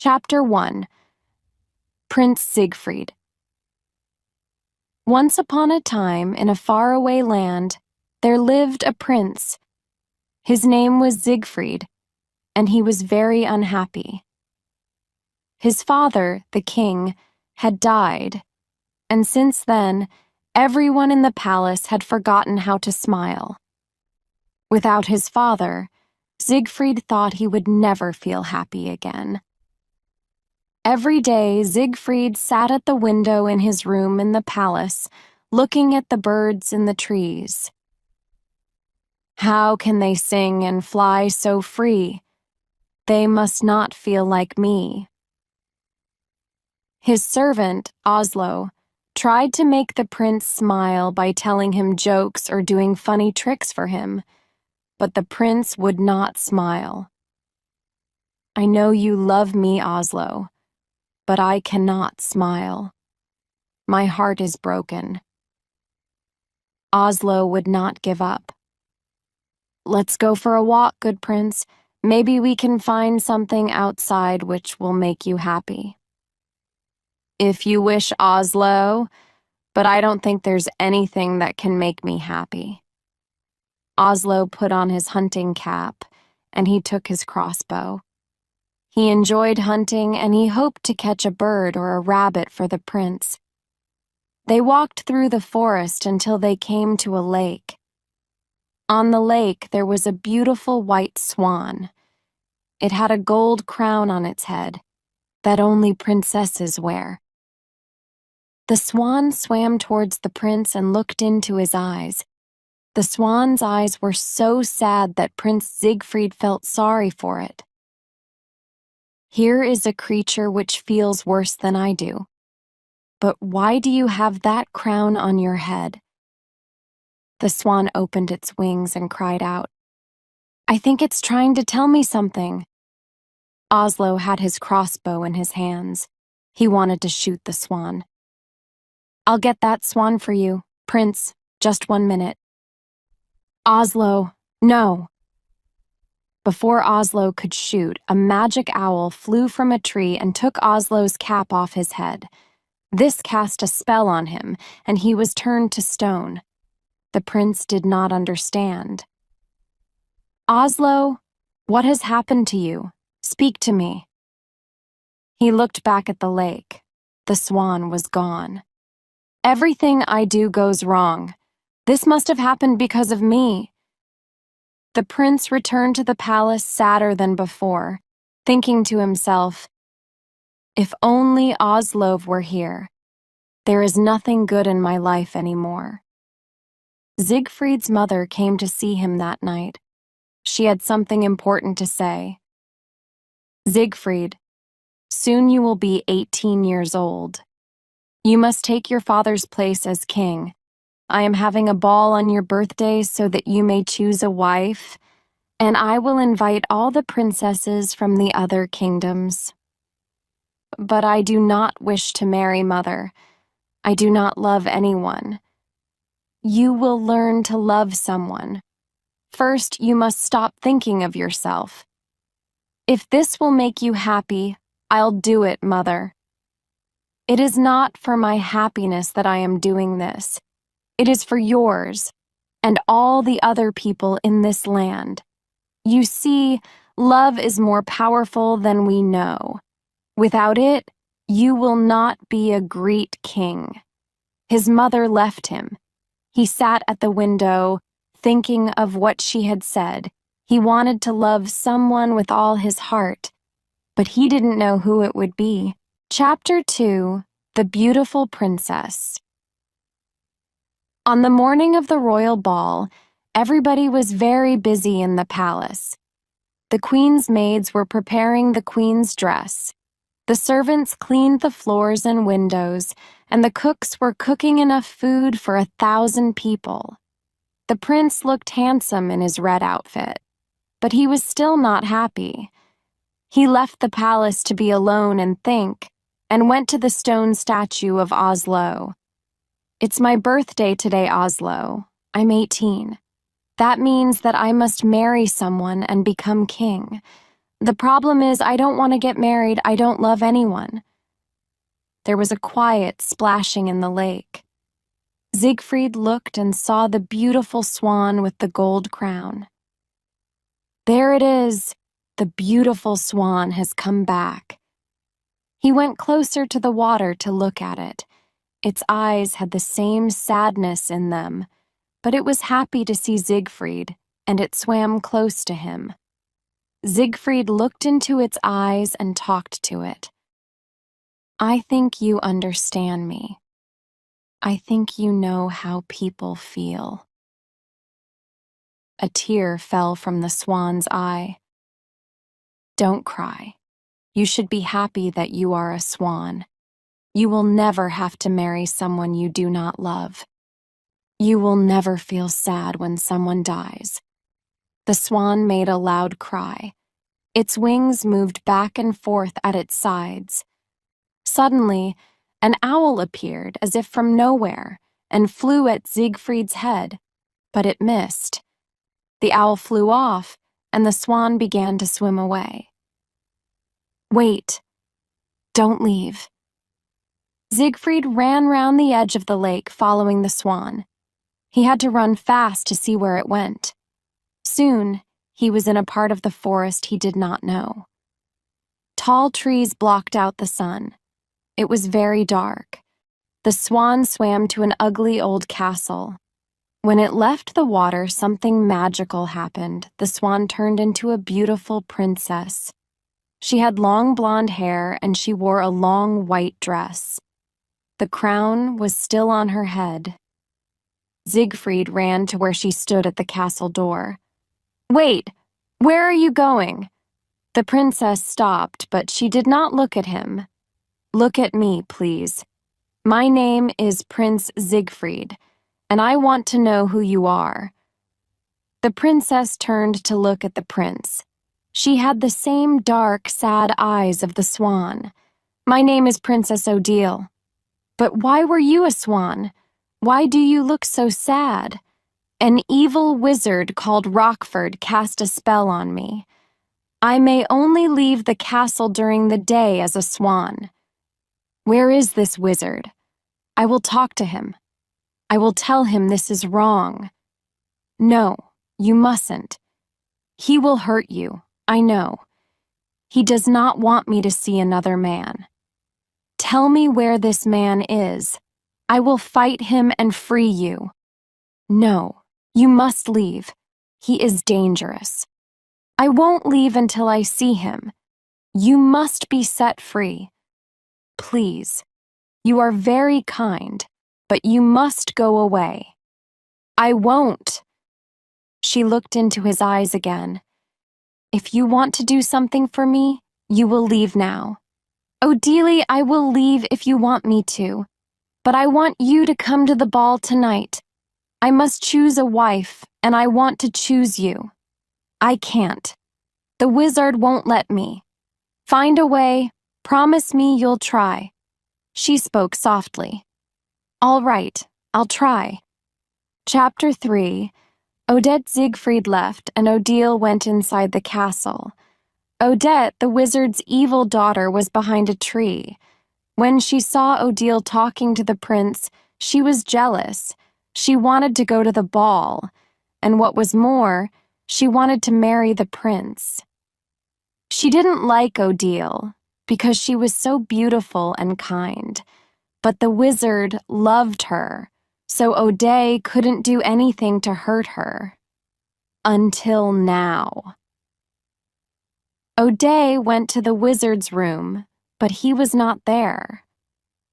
Chapter 1. Prince Siegfried. Once upon a time, in a faraway land, there lived a prince. His name was Siegfried, and he was very unhappy. His father, the king, had died, and since then, everyone in the palace had forgotten how to smile. Without his father, Siegfried thought he would never feel happy again. Every day, Siegfried sat at the window in his room in the palace, looking at the birds in the trees. How can they sing and fly so free? They must not feel like me. His servant, Oslo, tried to make the prince smile by telling him jokes or doing funny tricks for him, but the prince would not smile. "I know you love me, Oslo, but I cannot smile. My heart is broken." Oslo would not give up. "Let's go for a walk, good prince. Maybe we can find something outside which will make you happy." "If you wish, Oslo, but I don't think there's anything that can make me happy." Oslo put on his hunting cap, and he took his crossbow. He enjoyed hunting, and he hoped to catch a bird or a rabbit for the prince. They walked through the forest until they came to a lake. On the lake there was a beautiful white swan. It had a gold crown on its head that only princesses wear. The swan swam towards the prince and looked into his eyes. The swan's eyes were so sad that Prince Siegfried felt sorry for it. "Here is a creature which feels worse than I do. But why do you have that crown on your head?" The swan opened its wings and cried out, "I think it's trying to tell me something." Oslo had his crossbow in his hands. He wanted to shoot the swan. "I'll get that swan for you, Prince. Just 1 minute." "Oslo, no." Before Oslo could shoot, a magic owl flew from a tree and took Oslo's cap off his head. This cast a spell on him, and he was turned to stone. The prince did not understand. "Oslo, what has happened to you? Speak to me." He looked back at the lake. The swan was gone. "Everything I do goes wrong. This must have happened because of me." The prince returned to the palace sadder than before, thinking to himself, "If only Oslo were here. There is nothing good in my life anymore." Siegfried's mother came to see him that night. She had something important to say. "Siegfried, soon you will be 18 years old. You must take your father's place as king. I am having a ball on your birthday so that you may choose a wife, and I will invite all the princesses from the other kingdoms. But I do not wish to marry, mother. I do not love anyone. You will learn to love someone. First, you must stop thinking of yourself. If this will make you happy, I'll do it, mother. It is not for my happiness that I am doing this. It is for yours and all the other people in this land. You see, love is more powerful than we know. Without it, you will not be a great king." His mother left him. He sat at the window, thinking of what she had said. He wanted to love someone with all his heart, but he didn't know who it would be. Chapter 2. The Beautiful Princess. On the morning of the royal ball, everybody was very busy in the palace. The queen's maids were preparing the queen's dress. The servants cleaned the floors and windows, and the cooks were cooking enough food for 1,000 people. The prince looked handsome in his red outfit, but he was still not happy. He left the palace to be alone and think, and went to the stone statue of Oslo. "It's my birthday today, Oslo. I'm 18. That means that I must marry someone and become king. The problem is I don't want to get married. I don't love anyone. There was a quiet splashing in the lake. Siegfried looked and saw the beautiful swan with the gold crown. There it is. The beautiful swan has come back. He went closer to the water to look at it. Its eyes had the same sadness in them, but it was happy to see Siegfried, and it swam close to him. Siegfried looked into its eyes and talked to it. I think you understand me. I think you know how people feel. A tear fell from the swan's eye. Don't cry. You should be happy that you are a swan. You will never have to marry someone you do not love. You will never feel sad when someone dies. The swan made a loud cry. Its wings moved back and forth at its sides. Suddenly, an owl appeared as if from nowhere and flew at Siegfried's head, but it missed. The owl flew off, and the swan began to swim away. Wait. Don't leave. Siegfried ran round the edge of the lake following the swan. He had to run fast to see where it went. Soon, he was in a part of the forest he did not know. Tall trees blocked out the sun. It was very dark. The swan swam to an ugly old castle. When it left the water, something magical happened. The swan turned into a beautiful princess. She had long blonde hair and she wore a long white dress. The crown was still on her head. Siegfried ran to where she stood at the castle door. Wait, where are you going? The princess stopped, but she did not look at him. Look at me, please. My name is Prince Siegfried, and I want to know who you are. The princess turned to look at the prince. She had the same dark, sad eyes of the swan. My name is Princess Odile. But why were you a swan? Why do you look so sad? An evil wizard called Rockford cast a spell on me. I may only leave the castle during the day as a swan. Where is this wizard? I will talk to him. I will tell him this is wrong. No, you mustn't. He will hurt you, I know. He does not want me to see another man. Tell me where this man is. I will fight him and free you. No, you must leave. He is dangerous. I won't leave until I see him. You must be set free. Please. You are very kind, but you must go away. I won't. She looked into his eyes again. If you want to do something for me, you will leave now. Odile, I will leave if you want me to, but I want you to come to the ball tonight. I must choose a wife, and I want to choose you. I can't. The wizard won't let me. Find a way. Promise me you'll try. She spoke softly. All right, I'll try. Chapter 3. Odette Siegfried left, and Odile went inside the castle. Odette, the wizard's evil daughter, was behind a tree. When she saw Odile talking to the prince, she was jealous. She wanted to go to the ball, and what was more, she wanted to marry the prince. She didn't like Odile because she was so beautiful and kind, but the wizard loved her, so Odette couldn't do anything to hurt her. Until now. Odette went to the wizard's room, but he was not there.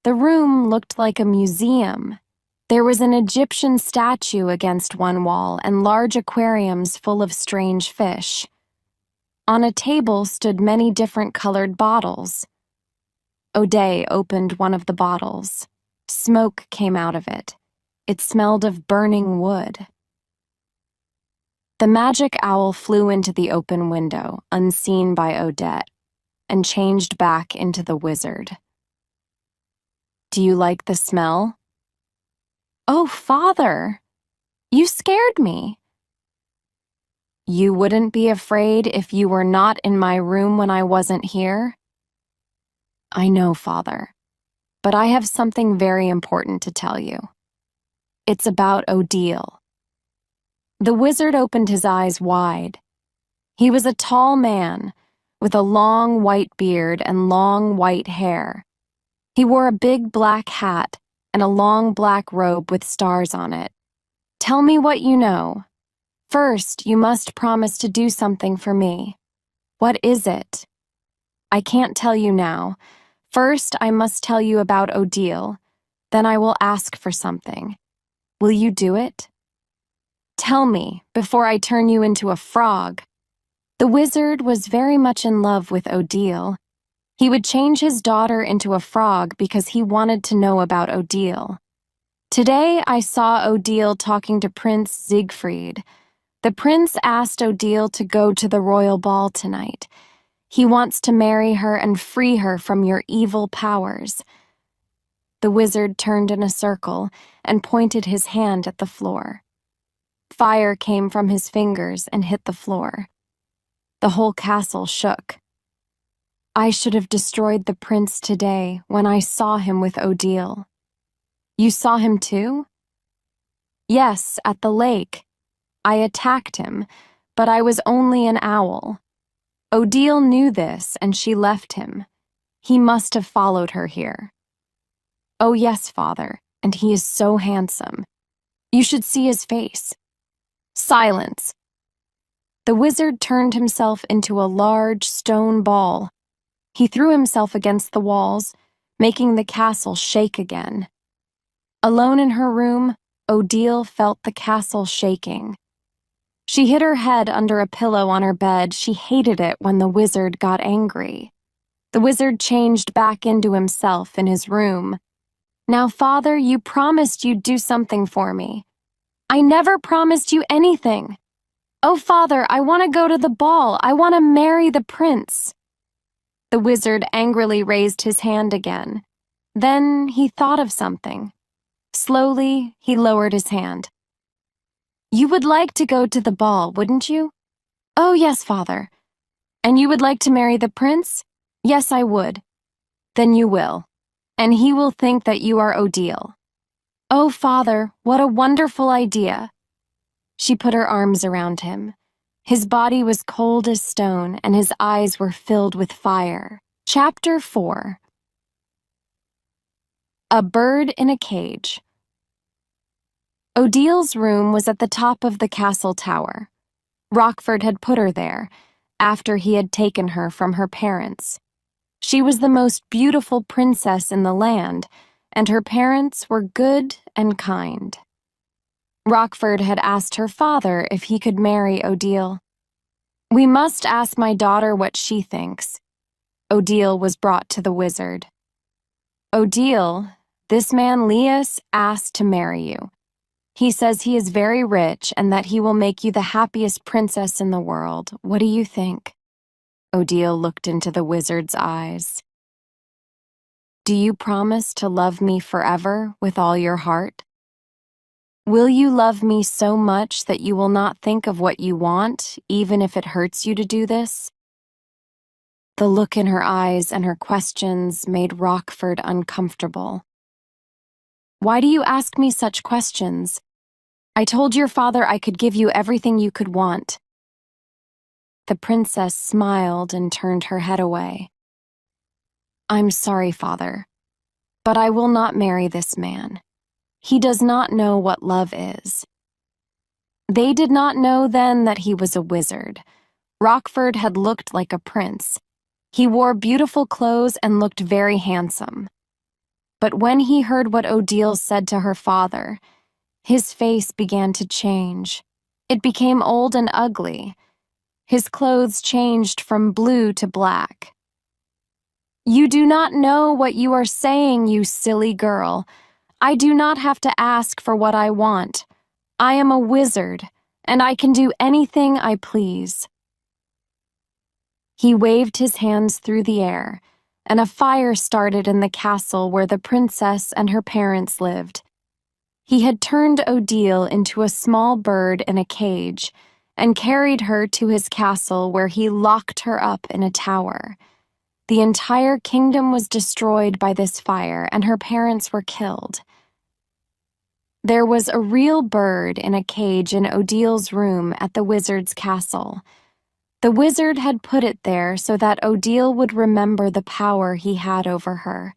The room looked like a museum. There was an Egyptian statue against one wall and large aquariums full of strange fish. On a table stood many different colored bottles. Odette opened one of the bottles. Smoke came out of it. It smelled of burning wood. The magic owl flew into the open window, unseen by Odette, and changed back into the wizard. Do you like the smell? Oh, Father! You scared me. You wouldn't be afraid if you were not in my room when I wasn't here? I know, Father, but I have something very important to tell you. It's about Odile. The wizard opened his eyes wide. He was a tall man, with a long white beard and long white hair. He wore a big black hat and a long black robe with stars on it. Tell me what you know. First, you must promise to do something for me. What is it? I can't tell you now. First, I must tell you about Odile. Then I will ask for something. Will you do it? Tell me, before I turn you into a frog. The wizard was very much in love with Odile. He would change his daughter into a frog because he wanted to know about Odile. Today, I saw Odile talking to Prince Siegfried. The prince asked Odile to go to the royal ball tonight. He wants to marry her and free her from your evil powers. The wizard turned in a circle and pointed his hand at the floor. Fire came from his fingers and hit the floor. The whole castle shook. I should have destroyed the prince today when I saw him with Odile. You saw him too? Yes, at the lake. I attacked him, but I was only an owl. Odile knew this and she left him. He must have followed her here. Oh yes, Father, and he is so handsome. You should see his face. Silence! The wizard turned himself into a large stone ball. He threw himself against the walls, making the castle shake again. Alone in her room, Odile felt the castle shaking. She hid her head under a pillow on her bed. She hated it when the wizard got angry. The wizard changed back into himself in his room. Now, Father, you promised you'd do something for me. I never promised you anything. Oh, Father, I want to go to the ball. I want to marry the prince. The wizard angrily raised his hand again. Then he thought of something. Slowly, he lowered his hand. You would like to go to the ball, wouldn't you? Oh, yes, Father. And you would like to marry the prince? Yes, I would. Then you will. And he will think that you are Odile. Oh, Father, what a wonderful idea. She put her arms around him. His body was cold as stone, and his eyes were filled with fire. Chapter 4. A Bird in a Cage. Odile's room was at the top of the castle tower. Rockford had put her there, after he had taken her from her parents. She was the most beautiful princess in the land, and her parents were good and kind. Rockford had asked her father if he could marry Odile. We must ask my daughter what she thinks. Odile was brought to the wizard. Odile, this man Lias asked to marry you. He says he is very rich and that he will make you the happiest princess in the world. What do you think? Odile looked into the wizard's eyes. Do you promise to love me forever with all your heart? Will you love me so much that you will not think of what you want, even if it hurts you to do this? The look in her eyes and her questions made Rockford uncomfortable. Why do you ask me such questions? I told your father I could give you everything you could want. The princess smiled and turned her head away. I'm sorry, Father, but I will not marry this man. He does not know what love is. They did not know then that he was a wizard. Rockford had looked like a prince. He wore beautiful clothes and looked very handsome. But when he heard what Odile said to her father, his face began to change. It became old and ugly. His clothes changed from blue to black. You do not know what you are saying, you silly girl. I do not have to ask for what I want. I am a wizard, and I can do anything I please. He waved his hands through the air, and a fire started in the castle where the princess and her parents lived. He had turned Odile into a small bird in a cage, and carried her to his castle where he locked her up in a tower. The entire kingdom was destroyed by this fire, and her parents were killed. There was a real bird in a cage in Odil's room at the wizard's castle. The wizard had put it there so that Odile would remember the power he had over her.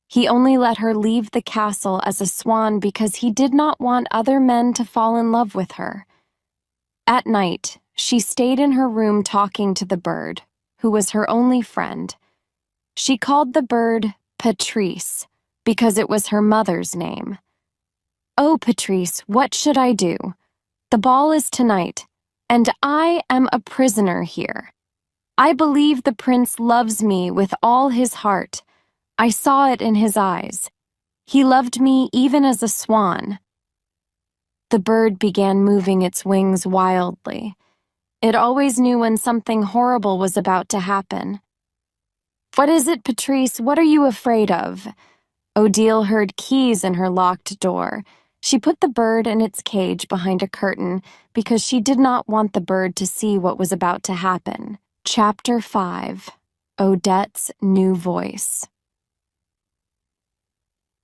He only let her leave the castle as a swan because he did not want other men to fall in love with her. At night, she stayed in her room talking to the bird, who was her only friend. She called the bird Patrice because it was her mother's name. "Oh, Patrice, what should I do? The ball is tonight, and I am a prisoner here. I believe the prince loves me with all his heart. I saw it in his eyes. He loved me even as a swan." The bird began moving its wings wildly. It always knew when something horrible was about to happen. "What is it, Patrice? What are you afraid of?" Odile heard keys in her locked door. She put the bird in its cage behind a curtain because she did not want the bird to see what was about to happen. Chapter 5. Odette's New Voice.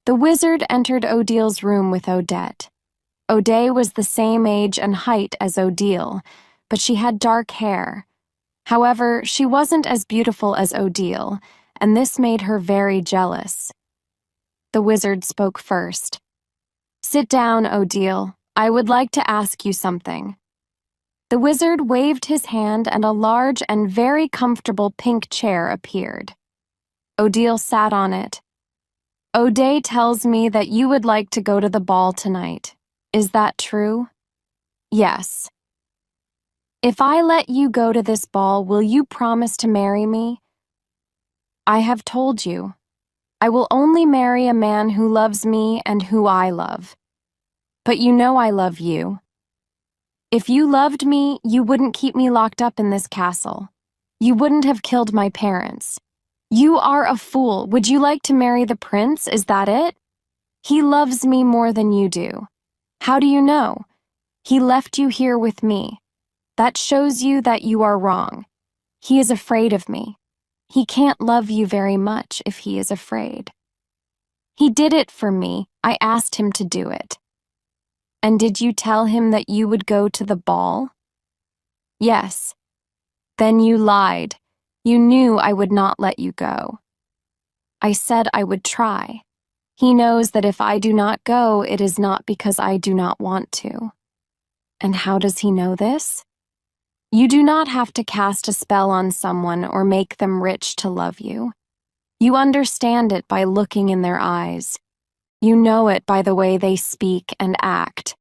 The wizard entered Odile's room with Odette. Odette was the same age and height as Odile, but she had dark hair. However, she wasn't as beautiful as Odile, and this made her very jealous. The wizard spoke first. "Sit down, Odile. I would like to ask you something." The wizard waved his hand and a large and very comfortable pink chair appeared. Odile sat on it. "Odette tells me that you would like to go to the ball tonight. Is that true?" "Yes." "If I let you go to this ball, will you promise to marry me?" "I have told you. I will only marry a man who loves me and who I love. But you know I love you. If you loved me, you wouldn't keep me locked up in this castle. You wouldn't have killed my parents. You are a fool. Would you like to marry the prince? Is that it? He loves me more than you do. How do you know? He left you here with me. That shows you that you are wrong. He is afraid of me. He can't love you very much if he is afraid. He did it for me. I asked him to do it." "And did you tell him that you would go to the ball?" "Yes." "Then you lied. You knew I would not let you go." "I said I would try. He knows that if I do not go, it is not because I do not want to." "And how does he know this?" "You do not have to cast a spell on someone or make them rich to love you. You understand it by looking in their eyes. You know it by the way they speak and act.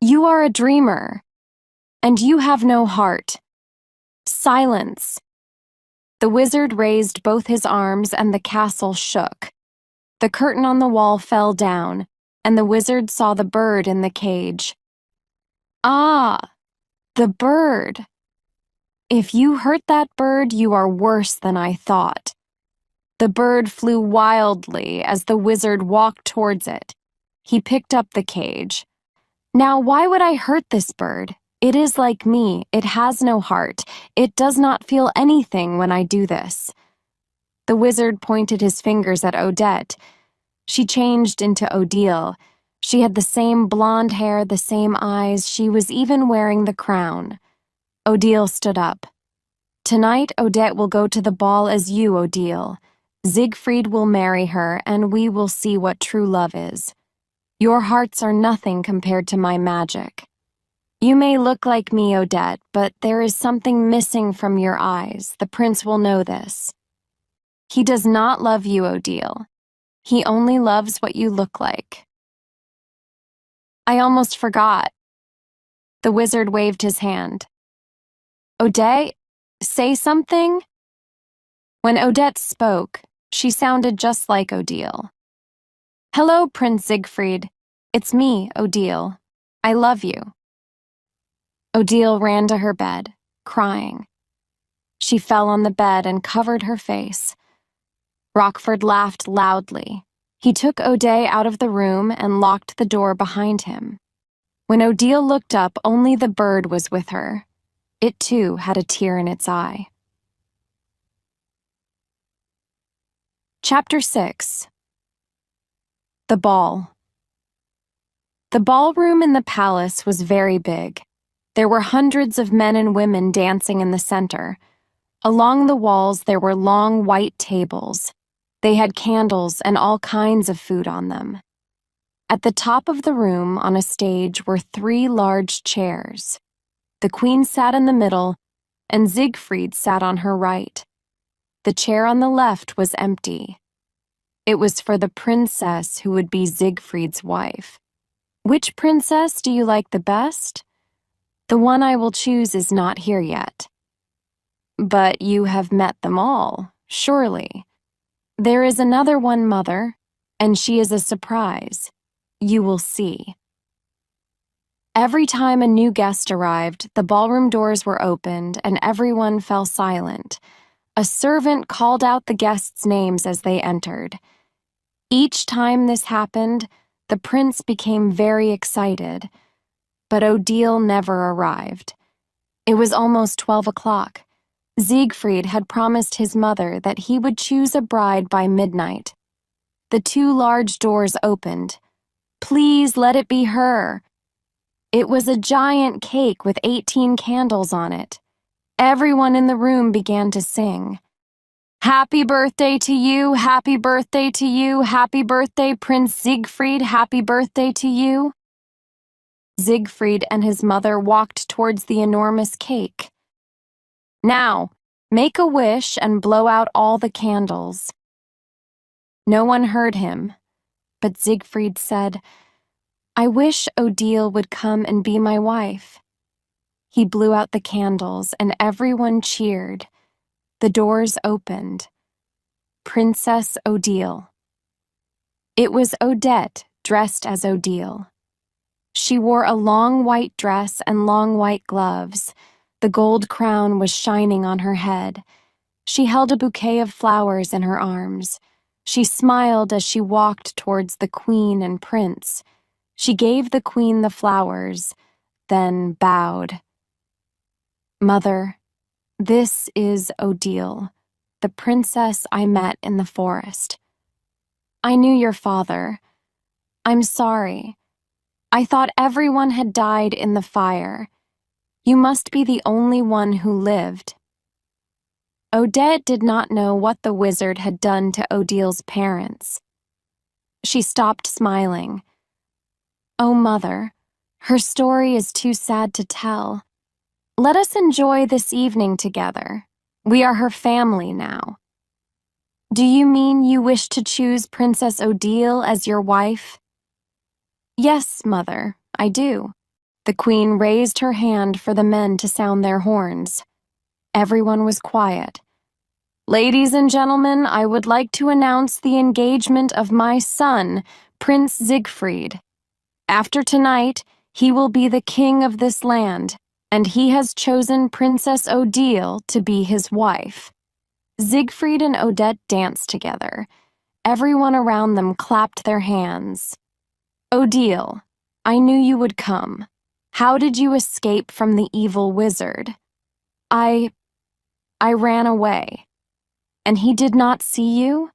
You are a dreamer, and you have no heart. Silence." The wizard raised both his arms and the castle shook. The curtain on the wall fell down, and the wizard saw the bird in the cage. "Ah, the bird. If you hurt that bird, you are worse than I thought." The bird flew wildly as the wizard walked towards it. He picked up the cage. "Now, why would I hurt this bird? It is like me. It has no heart. It does not feel anything when I do this." The wizard pointed his fingers at Odette. She changed into Odile. She had the same blonde hair, the same eyes. She was even wearing the crown. Odile stood up. "Tonight, Odette will go to the ball as you, Odile. Siegfried will marry her, and we will see what true love is. Your hearts are nothing compared to my magic. You may look like me, Odette, but there is something missing from your eyes. The prince will know this. He does not love you, Odile. He only loves what you look like." "I almost forgot." The wizard waved his hand. "Odette, say something?" When Odette spoke, she sounded just like Odile. "Hello, Prince Siegfried. It's me, Odile. I love you." Odile ran to her bed, crying. She fell on the bed and covered her face. Rockford laughed loudly. He took Odette out of the room and locked the door behind him. When Odile looked up, only the bird was with her. It too had a tear in its eye. Chapter 6. The Ball. The ballroom in the palace was very big. There were hundreds of men and women dancing in the center. Along the walls there were long white tables. They had candles and all kinds of food on them. At the top of the room, on a stage, were 3 large chairs. The queen sat in the middle, and Siegfried sat on her right. The chair on the left was empty. It was for the princess who would be Siegfried's wife. Which princess do you like the best? The one I will choose is not here yet. But you have met them all, surely. There is another one, Mother, and she is a surprise. You will see. Every time a new guest arrived, the ballroom doors were opened and everyone fell silent. A servant called out the guests' names as they entered. Each time this happened, the prince became very excited, but Odile never arrived. It was almost 12 o'clock. Siegfried had promised his mother that he would choose a bride by midnight. The 2 large doors opened. Please let it be her. It was a giant cake with 18 candles on it. Everyone in the room began to sing. Happy birthday to you, happy birthday to you, happy birthday, Prince Siegfried, happy birthday to you. Siegfried and his mother walked towards the enormous cake. Now, make a wish and blow out all the candles. No one heard him, but Siegfried said, I wish Odile would come and be my wife. He blew out the candles and everyone cheered. The doors opened. Princess Odile. It was Odette dressed as Odile. She wore a long white dress and long white gloves. The gold crown was shining on her head. She held a bouquet of flowers in her arms. She smiled as she walked towards the queen and prince. She gave the queen the flowers, then bowed. Mother, this is Odile, the princess I met in the forest. I knew your father. I'm sorry. I thought everyone had died in the fire. You must be the only one who lived. Odette did not know what the wizard had done to Odile's parents. She stopped smiling. Oh, Mother, her story is too sad to tell. Let us enjoy this evening together. We are her family now. Do you mean you wish to choose Princess Odile as your wife? Yes, Mother, I do. The queen raised her hand for the men to sound their horns. Everyone was quiet. Ladies and gentlemen, I would like to announce the engagement of my son, Prince Siegfried. After tonight, he will be the king of this land, and he has chosen Princess Odile to be his wife. Siegfried and Odette danced together. Everyone around them clapped their hands. Odile, I knew you would come. How did you escape from the evil wizard? I ran away. And he did not see you?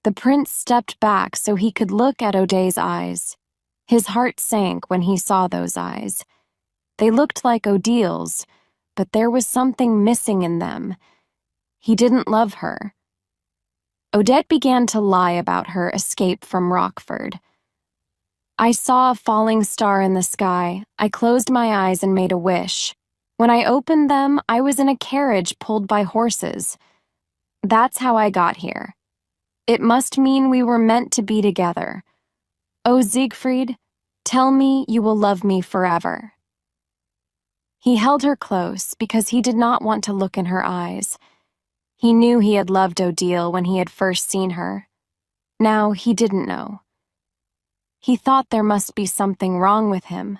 The prince stepped back so he could look at Odette's eyes. His heart sank when he saw those eyes. They looked like Odile's, but there was something missing in them. He didn't love her. Odette began to lie about her escape from Rockford. I saw a falling star in the sky. I closed my eyes and made a wish. When I opened them, I was in a carriage pulled by horses. That's how I got here. It must mean we were meant to be together. Oh, Siegfried, tell me you will love me forever. He held her close because he did not want to look in her eyes. He knew he had loved Odile when he had first seen her. Now he didn't know. He thought there must be something wrong with him.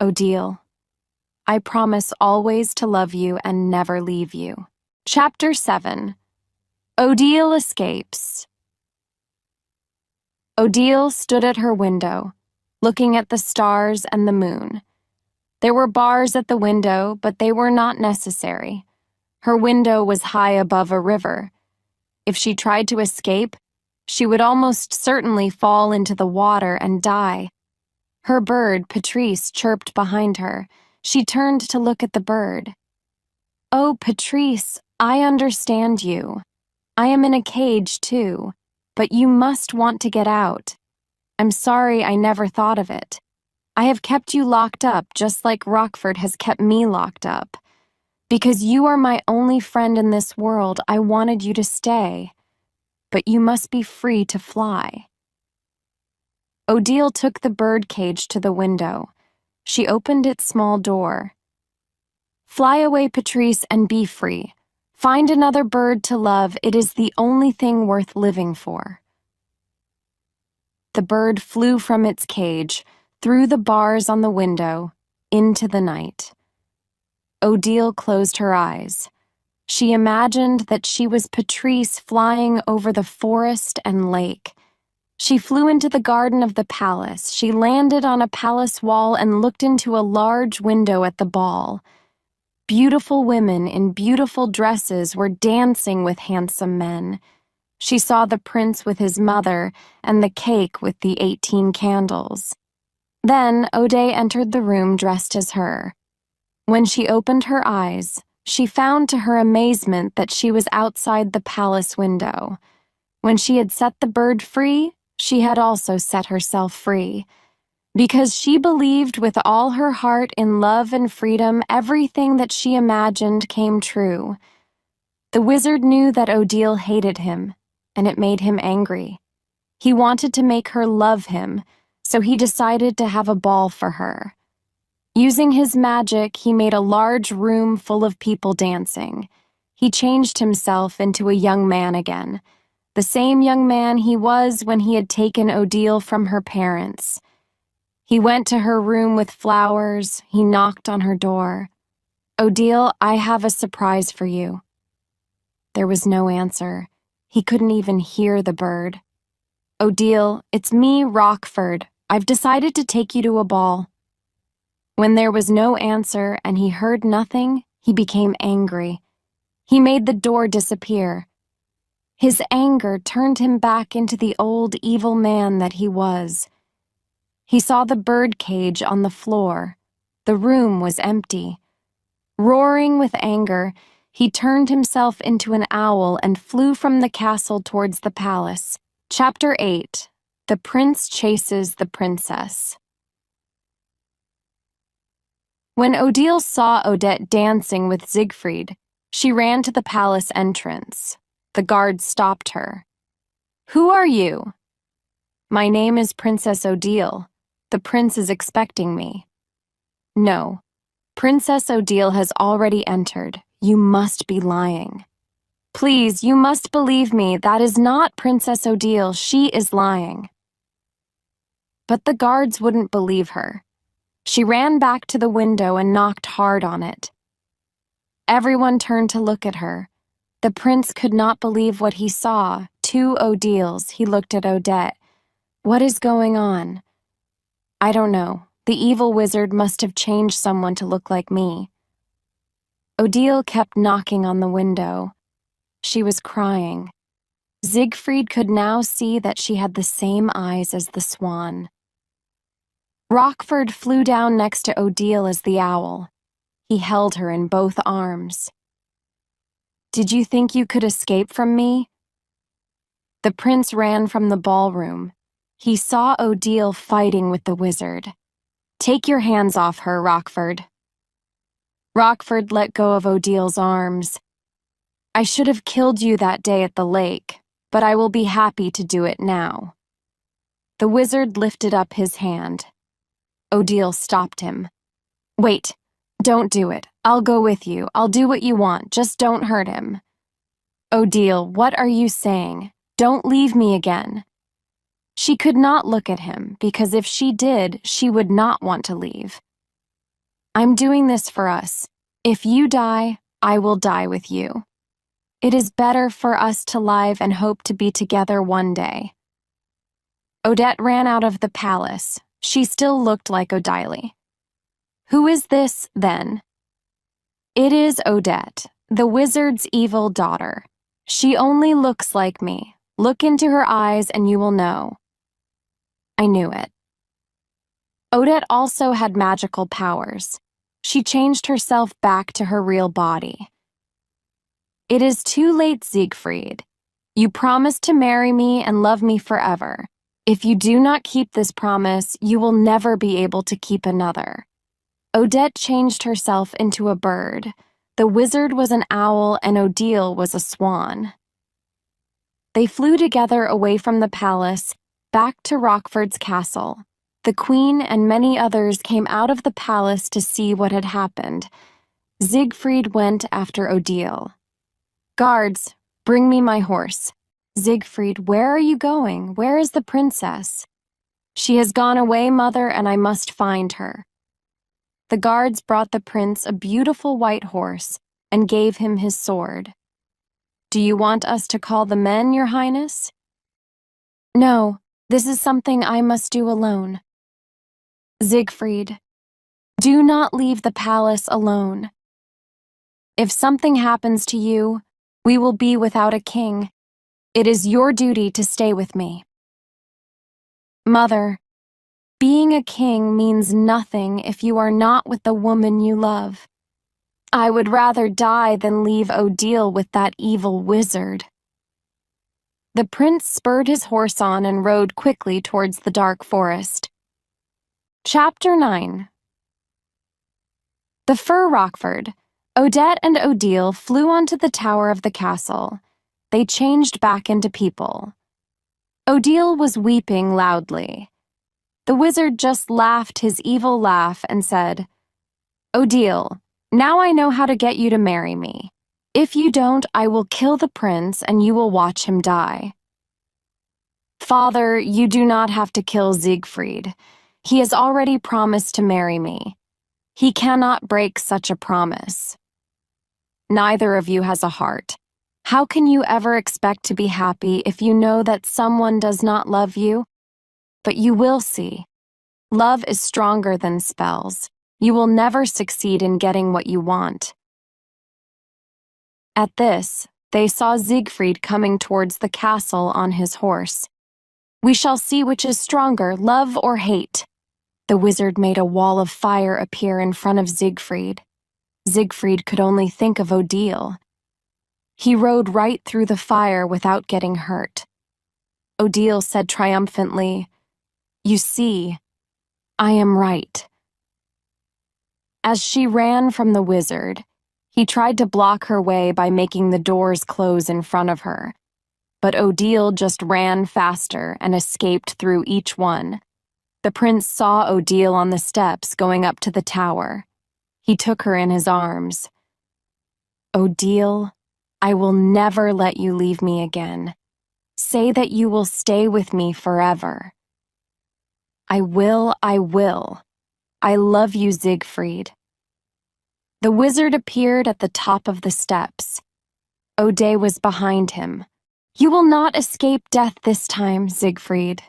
Odile, I promise always to love you and never leave you. Chapter 7. Odile Escapes. Odile stood at her window. looking at the stars and the moon. There were bars at the window, but they were not necessary. Her window was high above a river. If she tried to escape, she would almost certainly fall into the water and die. Her bird, Patrice, chirped behind her. She turned to look at the bird. "Oh, Patrice, I understand you. I am in a cage, too, but you must want to get out. I'm sorry I never thought of it. I have kept you locked up just like Rockford has kept me locked up. Because you are my only friend in this world, I wanted you to stay. But you must be free to fly." Odile took the bird cage to the window. She opened its small door. "Fly away, Patrice, and be free. Find another bird to love. It is the only thing worth living for." The bird flew from its cage, through the bars on the window, into the night. Odile closed her eyes. She imagined that she was Patrice flying over the forest and lake. She flew into the garden of the palace. She landed on a palace wall and looked into a large window at the ball. Beautiful women in beautiful dresses were dancing with handsome men. She saw the prince with his mother and the cake with the 18 candles. Then Odile entered the room dressed as her. When she opened her eyes, she found to her amazement that she was outside the palace window. When she had set the bird free, she had also set herself free. Because she believed with all her heart in love and freedom, everything that she imagined came true. The wizard knew that Odile hated him, and it made him angry. He wanted to make her love him, so he decided to have a ball for her. Using his magic, he made a large room full of people dancing. He changed himself into a young man again, the same young man he was when he had taken Odile from her parents. He went to her room with flowers. He knocked on her door. "Odile, I have a surprise for you." There was no answer. He couldn't even hear the bird. "Odile, it's me, Rockford. I've decided to take you to a ball." When there was no answer and he heard nothing, he became angry. He made the door disappear. His anger turned him back into the old evil man that he was. He saw the bird cage on the floor. The room was empty. Roaring with anger, he turned himself into an owl and flew from the castle towards the palace. Chapter 8. The Prince Chases the Princess. When Odile saw Odette dancing with Siegfried, she ran to the palace entrance. The guard stopped her. "Who are you?" "My name is Princess Odile. The prince is expecting me." "No. Princess Odile has already entered. You must be lying." "Please, you must believe me. That is not Princess Odile. She is lying." But the guards wouldn't believe her. She ran back to the window and knocked hard on it. Everyone turned to look at her. The prince could not believe what he saw. Two Odiles. He looked at Odette. "What is going on?" "I don't know. The evil wizard must have changed someone to look like me." Odile kept knocking on the window. She was crying. Siegfried could now see that she had the same eyes as the swan. Rockford flew down next to Odile as the owl. He held her in both arms. "Did you think you could escape from me?" The prince ran from the ballroom. He saw Odile fighting with the wizard. "Take your hands off her, Rockford." Rockford let go of Odile's arms. "I should have killed you that day at the lake, but I will be happy to do it now." The wizard lifted up his hand. Odile stopped him. "Wait, don't do it. I'll go with you. I'll do what you want. Just don't hurt him." "Odile, what are you saying? Don't leave me again." She could not look at him because if she did, she would not want to leave. "I'm doing this for us. If you die, I will die with you. It is better for us to live and hope to be together one day." Odette ran out of the palace. She still looked like Odile. Who is this, then? It is Odette, the wizard's evil daughter. She only looks like me. Look into her eyes and you will know. I knew it. Odette also had magical powers. She changed herself back to her real body. It is too late, Siegfried. You promised to marry me and love me forever. If you do not keep this promise, you will never be able to keep another. Odette changed herself into a bird. The wizard was an owl and Odile was a swan. They flew together away from the palace, back to Rockford's castle. The queen and many others came out of the palace to see what had happened. Siegfried went after Odile. Guards, bring me my horse. Siegfried, where are you going? Where is the princess? She has gone away, mother, and I must find her. The guards brought the prince a beautiful white horse and gave him his sword. Do you want us to call the men, your highness? No, this is something I must do alone. Siegfried, do not leave the palace alone. If something happens to you, we will be without a king. It is your duty to stay with me. Mother, being a king means nothing if you are not with the woman you love. I would rather die than leave Odile with that evil wizard. The prince spurred his horse on and rode quickly towards the dark forest. Chapter 9. The Fir Rockford. Odette and Odile flew onto the tower of the castle. They changed back into people. Odile was weeping loudly. The wizard just laughed his evil laugh and said, Odile, now I know how to get you to marry me. If you don't, I will kill the prince and you will watch him die. Father, you do not have to kill Siegfried. He has already promised to marry me. He cannot break such a promise. Neither of you has a heart. How can you ever expect to be happy if you know that someone does not love you? But you will see. Love is stronger than spells. You will never succeed in getting what you want. At this, they saw Siegfried coming towards the castle on his horse. We shall see which is stronger, love or hate. The wizard made a wall of fire appear in front of Siegfried. Siegfried could only think of Odile. He rode right through the fire without getting hurt. Odile said triumphantly, You see, I am right. As she ran from the wizard, he tried to block her way by making the doors close in front of her. But Odile just ran faster and escaped through each one. The prince saw Odile on the steps going up to the tower. He took her in his arms. Odile, I will never let you leave me again. Say that you will stay with me forever. I will. I love you, Siegfried. The wizard appeared at the top of the steps. Odile was behind him. You will not escape death this time, Siegfried.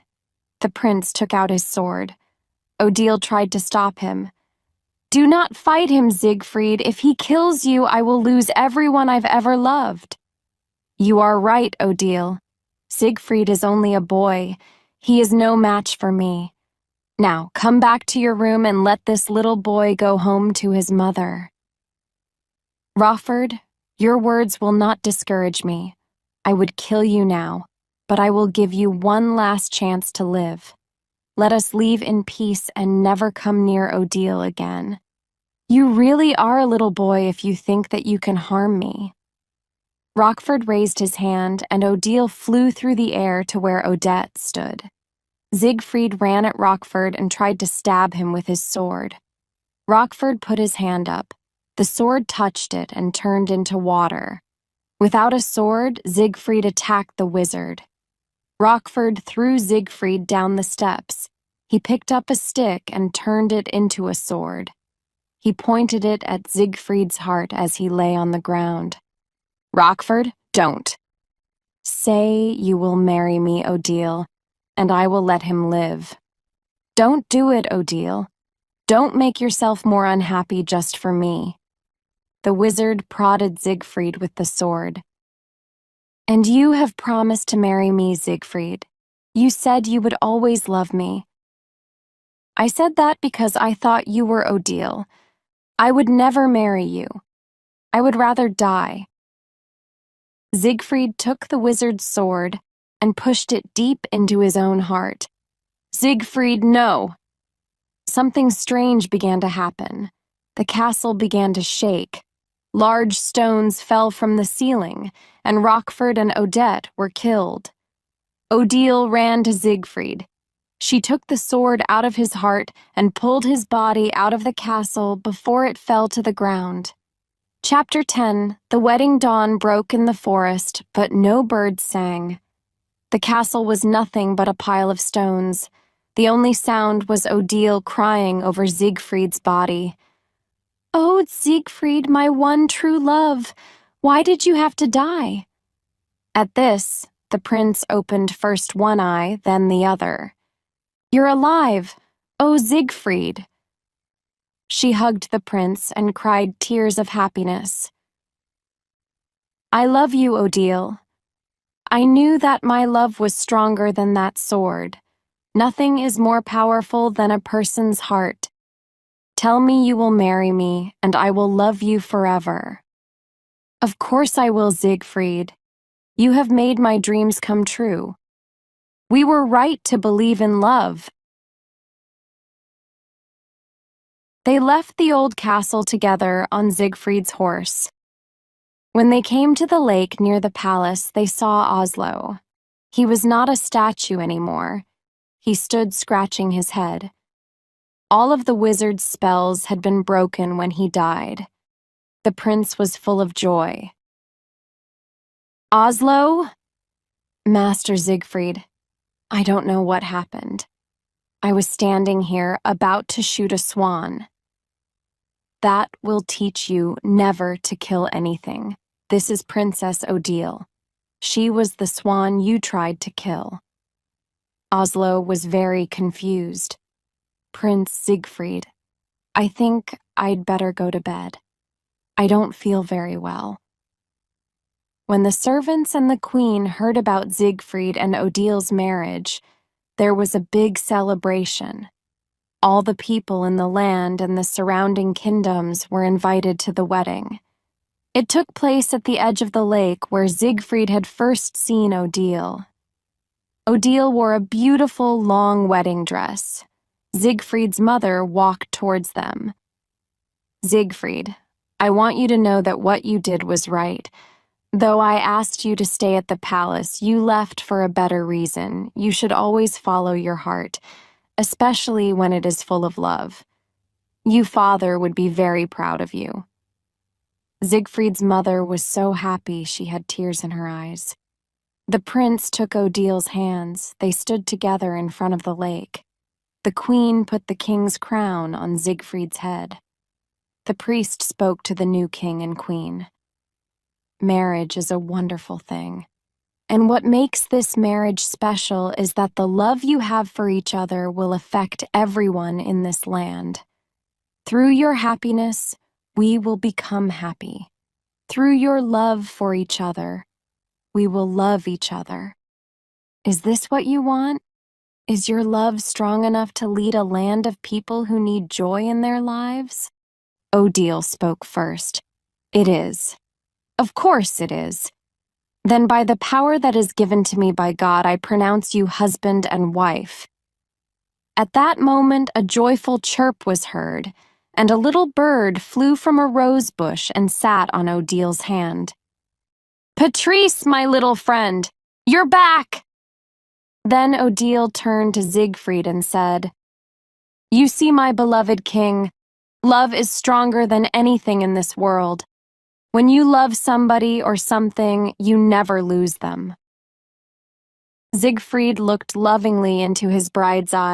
The prince took out his sword. Odile tried to stop him. Do not fight him, Siegfried. If he kills you, I will lose everyone I've ever loved. You are right, Odile. Siegfried is only a boy. He is no match for me. Now, come back to your room and let this little boy go home to his mother. Rockford, your words will not discourage me. I would kill you now, but I will give you one last chance to live. Let us leave in peace and never come near Odile again. You really are a little boy if you think that you can harm me. Rockford raised his hand, and Odile flew through the air to where Odette stood. Siegfried ran at Rockford and tried to stab him with his sword. Rockford put his hand up. The sword touched it and turned into water. Without a sword, Siegfried attacked the wizard. Rockford threw Siegfried down the steps. He picked up a stick and turned it into a sword. He pointed it at Siegfried's heart as he lay on the ground. Rockford, don't. Say you will marry me, Odile, and I will let him live. Don't do it, Odile. Don't make yourself more unhappy just for me. The wizard prodded Siegfried with the sword. And you have promised to marry me, Siegfried. You said you would always love me. I said that because I thought you were Odile. I would never marry you. I would rather die. Siegfried took the wizard's sword and pushed it deep into his own heart. Siegfried, no! Something strange began to happen. The castle began to shake. Large stones fell from the ceiling, and Rockford and Odette were killed. Odile ran to Siegfried. She took the sword out of his heart and pulled his body out of the castle before it fell to the ground. Chapter 10. The wedding dawn broke in the forest, but no birds sang. The castle was nothing but a pile of stones. The only sound was Odile crying over Siegfried's body. "Oh, Siegfried, my one true love, why did you have to die?" At this, the prince opened first one eye, then the other. "You're alive! Oh, Siegfried!" She hugged the prince and cried tears of happiness. "I love you, Odile. I knew that my love was stronger than that sword. Nothing is more powerful than a person's heart. Tell me you will marry me, and I will love you forever." "Of course I will, Siegfried. You have made my dreams come true. We were right to believe in love." They left the old castle together on Siegfried's horse. When they came to the lake near the palace, they saw Oslo. He was not a statue anymore. He stood scratching his head. All of the wizard's spells had been broken when he died. The prince was full of joy. "Oslo?" "Master Siegfried, I don't know what happened. I was standing here about to shoot a swan." "That will teach you never to kill anything. This is Princess Odile. She was the swan you tried to kill." Oslo was very confused. "Prince Siegfried, I think I'd better go to bed. I don't feel very well." When the servants and the queen heard about Siegfried and Odile's marriage, there was a big celebration. All the people in the land and the surrounding kingdoms were invited to the wedding. It took place at the edge of the lake where Siegfried had first seen Odile. Odile wore a beautiful long wedding dress. Siegfried's mother walked towards them. "Siegfried, I want you to know that what you did was right. Though I asked you to stay at the palace, you left for a better reason. You should always follow your heart, especially when it is full of love. You, father, would be very proud of you." Siegfried's mother was so happy she had tears in her eyes. The prince took Odile's hands. They stood together in front of the lake. The queen put the king's crown on Siegfried's head. The priest spoke to the new king and queen. "Marriage is a wonderful thing. And what makes this marriage special is that the love you have for each other will affect everyone in this land. Through your happiness, we will become happy. Through your love for each other, we will love each other. Is this what you want? Is your love strong enough to lead a land of people who need joy in their lives?" Odile spoke first. "It is. Of course it is. Then by the power that is given to me by God, I pronounce you husband and wife." At that moment, a joyful chirp was heard, and a little bird flew from a rose bush and sat on Odile's hand. "Patrice, my little friend, you're back!" Then Odile turned to Siegfried and said, "You see, my beloved king, love is stronger than anything in this world. When you love somebody or something, you never lose them." Siegfried looked lovingly into his bride's eyes.